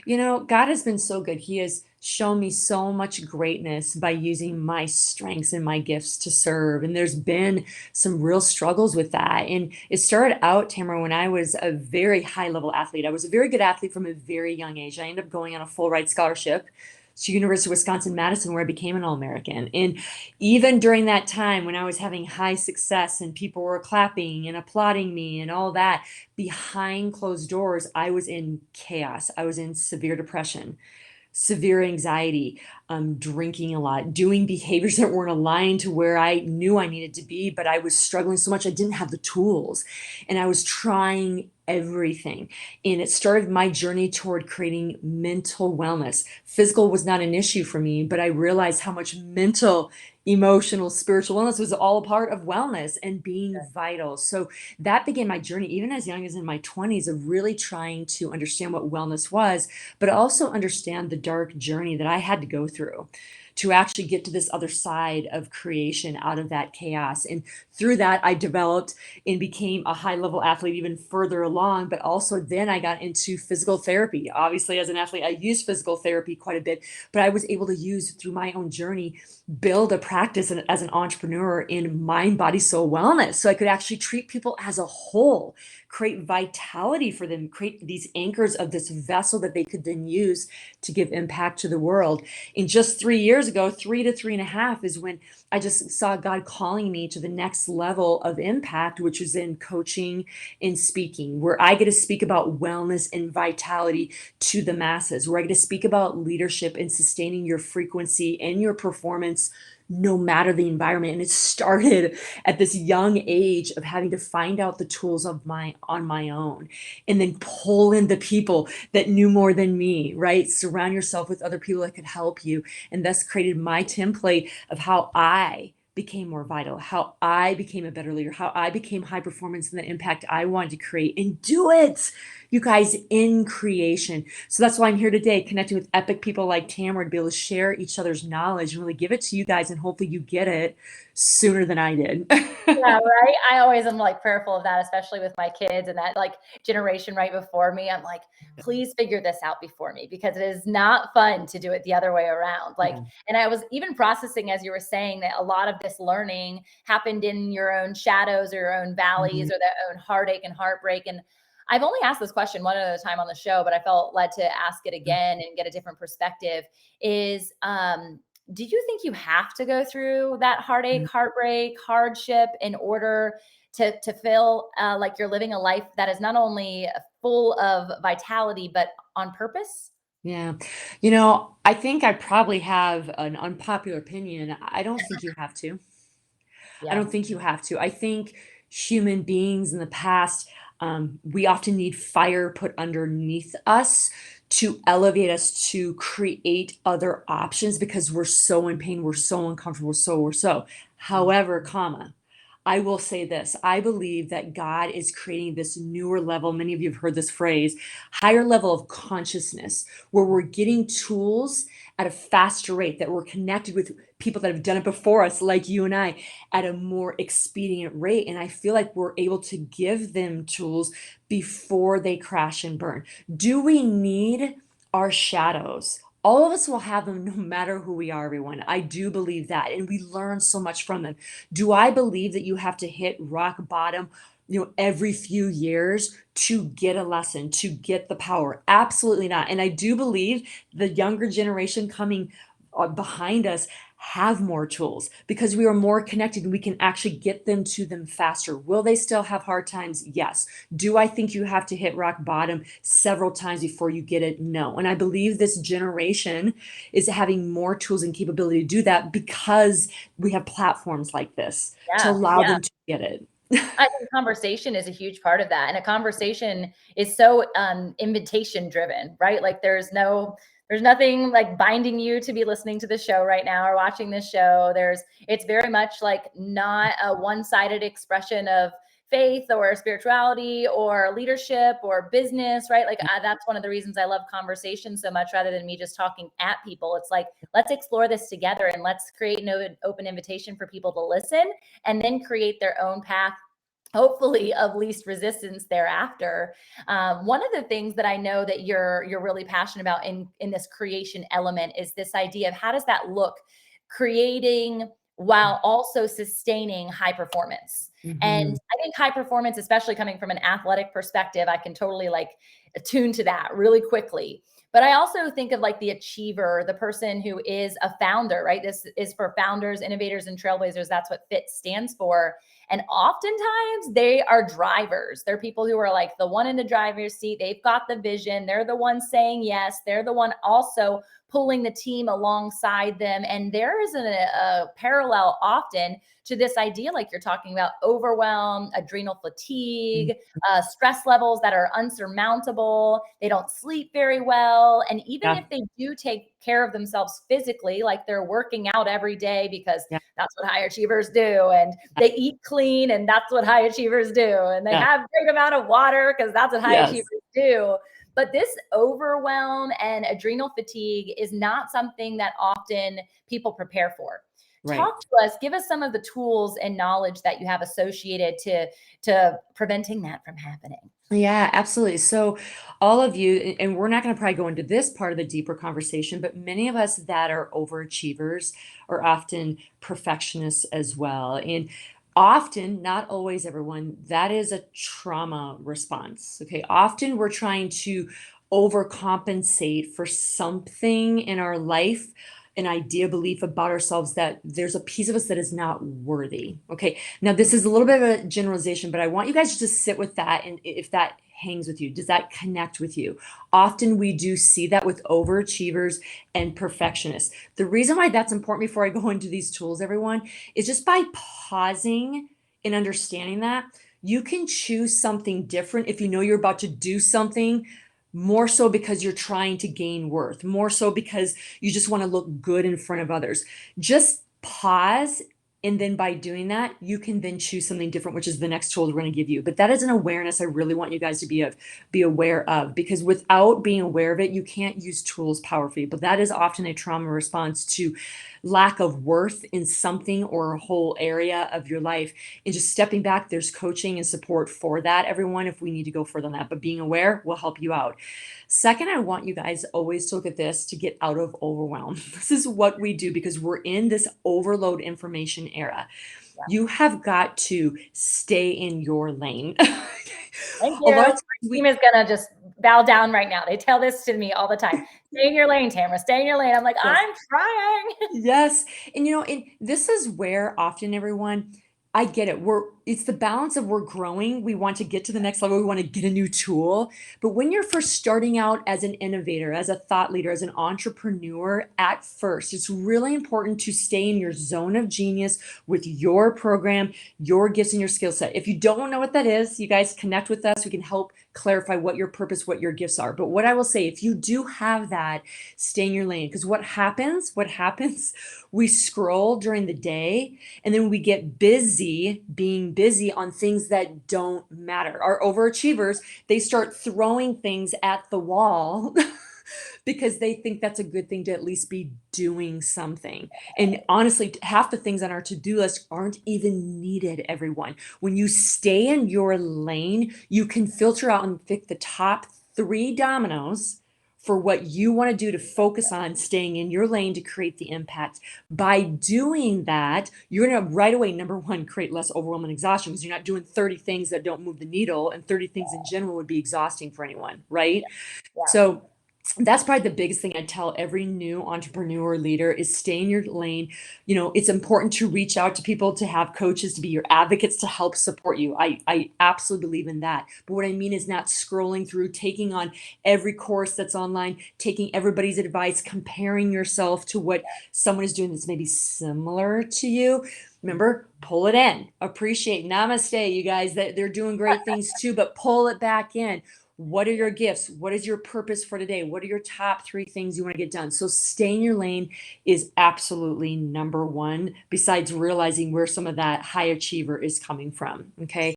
God has been so good. He has shown me so much greatness by using my strengths and my gifts to serve. And there's been some real struggles with that. And it started out, Tamara, when I was a very high level athlete. I was a very good athlete from a very young age. I ended up going on a full ride scholarship to University of Wisconsin-Madison, where I became an All-American. And even during that time when I was having high success and people were clapping and applauding me and all that, behind closed doors, I was in chaos. I was in severe depression, severe anxiety, drinking a lot, doing behaviors that weren't aligned to where I knew I needed to be, but I was struggling so much I didn't have the tools. And I was trying everything. And it started my journey toward creating mental wellness. Physical was not an issue for me, but I realized how much mental, emotional, spiritual wellness was all a part of wellness and being vital. So that began my journey, even as young as in my 20s, of really trying to understand what wellness was, but also understand the dark journey that I had to go through to actually get to this other side of creation out of that chaos. And through that, I developed and became a high level athlete even further along. But also, then I got into physical therapy. Obviously, as an athlete, I used physical therapy quite a bit, but I was able to use through my own journey, build a practice as an entrepreneur in mind, body, soul wellness. So I could actually treat people as a whole, create vitality for them, create these anchors of this vessel that they could then use to give impact to the world. And just 3 years ago, 3 to 3.5, is when I just saw God calling me to the next level of impact, which was in coaching and speaking, where I get to speak about wellness and vitality to the masses, where I get to speak about leadership and sustaining your frequency and your performance no matter the environment. And it started at this young age of having to find out the tools on my own, and then pull in the people that knew more than me, right? Surround yourself with other people that could help you. And thus created my template of how I became more vital, how I became a better leader, how I became high performance and the impact I wanted to create, and do it, you guys, in creation. So that's why I'm here today, connecting with epic people like Tamra to be able to share each other's knowledge and really give it to you guys. And hopefully you get it sooner than I did. Yeah, right. I always am like prayerful of that, especially with my kids and that like generation right before me. I'm like, please figure this out before me, because it is not fun to do it the other way around. Like, Yeah. and I was even processing as you were saying that a lot of this learning happened in your own shadows or your own valleys or their own heartache and heartbreak. And I've only asked this question one other time on the show, but I felt led to ask it again and get a different perspective. Is do you think you have to go through that heartache, heartbreak, hardship in order to feel like you're living a life that is not only full of vitality, but on purpose? Yeah. I think I probably have an unpopular opinion. I don't think you have to. I Yeah. don't think you have to. I think human beings in the past, we often need fire put underneath us to elevate us to create other options because we're so in pain, we're so uncomfortable, we're so. However, comma, I will say this. I believe that God is creating this newer level. Many of you have heard this phrase, higher level of consciousness, where we're getting tools at a faster rate, that we're connected with people that have done it before us, like you and I, at a more expedient rate. And I feel like we're able to give them tools before they crash and burn. Do we need our shadows? All of us will have them no matter who we are, everyone. I do believe that. And we learn so much from them. Do I believe that you have to hit rock bottom, every few years to get a lesson, to get the power? Absolutely not. And I do believe the younger generation coming behind us have more tools because we are more connected and we can actually get them to them faster. Will they still have hard times? Yes. Do I think you have to hit rock bottom several times before you get it? No. And I believe this generation is having more tools and capability to do that because we have platforms like this to Yeah. allow Yeah. them to get it. I think conversation is a huge part of that. And a conversation is so invitation driven, right? Like there's nothing like binding you to be listening to the show right now or watching this show. It's very much like not a one-sided expression of faith or spirituality or leadership or business, right? Like that's one of the reasons I love conversation so much rather than me just talking at people. It's like, let's explore this together and let's create an open invitation for people to listen and then create their own path hopefully of least resistance thereafter. One of the things that I know that you're really passionate about in this creation element is this idea of how does that look, creating while also sustaining high performance. And Mhm. I think high performance, especially coming from an athletic perspective, I can totally like attune to that really quickly. But I also think of like the achiever, the person who is a founder, right? This is for founders, innovators, and trailblazers. That's what FIT stands for. And oftentimes they are drivers. They're people who are like the one in the driver's seat. They've got the vision. They're the one saying yes. They're the one also pulling the team alongside them. And there is a parallel often to this idea, like you're talking about, overwhelm, adrenal fatigue, stress levels that are unsurmountable. They don't sleep very well. And even Yeah, if they do take care of themselves physically, like they're working out every day because yeah, that's what high achievers do, and they eat clean, and that's what high achievers do, and they yeah, have great amount of water because that's what high achievers yes, do. But this overwhelm and adrenal fatigue is not something that often people prepare for. right. Talk to us, give us some of the tools and knowledge that you have associated to preventing that from happening. Yeah, absolutely. So, all of you, and we're not going to probably go into this part of the deeper conversation, but many of us that are overachievers are often perfectionists as well. And often, not always everyone, that is a trauma response. Okay. Often we're trying to overcompensate for something in our life, an idea, belief about ourselves that there's a piece of us that is not worthy. Okay. Now, this is a little bit of a generalization, but I want you guys to just sit with that. And if that hangs with you, does that connect with you? Often we do see that with overachievers and perfectionists. The reason why that's important before I go into these tools, everyone, is just by pausing and understanding that you can choose something different if you know you're about to do something more so because you're trying to gain worth, more so because you just want to look good in front of others. Just pause. And then by doing that, you can then choose something different, which is the next tool we're going to give you. But that is an awareness I really want you guys to be aware of, because without being aware of it, you can't use tools powerfully. But that is often a trauma response to lack of worth in something or a whole area of your life. And just stepping back, there's coaching and support for that, everyone, if we need to go further than that. But being aware will help you out. Second, I want you guys always to look at this to get out of overwhelm. This is what we do because we're in this overload information era. Yeah. You have got to stay in your lane. Thank A you. lot of times My team we, is gonna just bow down right now. They tell this to me all the time. Stay in your lane, Tamara. Stay in your lane. I'm like, yes. I'm trying. Yes. And and this is where often everyone, I get it. It's the balance of we're growing. We want to get to the next level. We want to get a new tool. But when you're first starting out as an innovator, as a thought leader, as an entrepreneur at first, it's really important to stay in your zone of genius with your program, your gifts, and your skill set. If you don't know what that is, you guys connect with us. We can help clarify what your purpose, what your gifts are. But what I will say, if you do have that, stay in your lane. Because what happens, we scroll during the day and then we get busy being busy on things that don't matter. Our overachievers, they start throwing things at the wall because they think that's a good thing to at least be doing something. And honestly, half the things on our to-do list aren't even needed, everyone. When you stay in your lane, you can filter out and pick the top three dominoes for what you want to do to focus on staying in your lane to create the impact. By doing that, you're going to right away, number one, create less overwhelm and exhaustion because you're not doing 30 things that don't move the needle, and 30 things in general would be exhausting for anyone, right? Yeah. So that's probably the biggest thing I tell every new entrepreneur leader is stay in your lane. It's important to reach out to people, to have coaches, to be your advocates, to help support you. I absolutely believe in that. But what I mean is not scrolling through, taking on every course that's online, taking everybody's advice, comparing yourself to what someone is doing that's maybe similar to you. Remember, pull it in, appreciate, namaste, you guys, that they're doing great things too, but pull it back in. What are your gifts? What is your purpose for today? What are your top three things you want to get done? So stay in your lane is absolutely number one, besides realizing where some of that high achiever is coming from. Okay.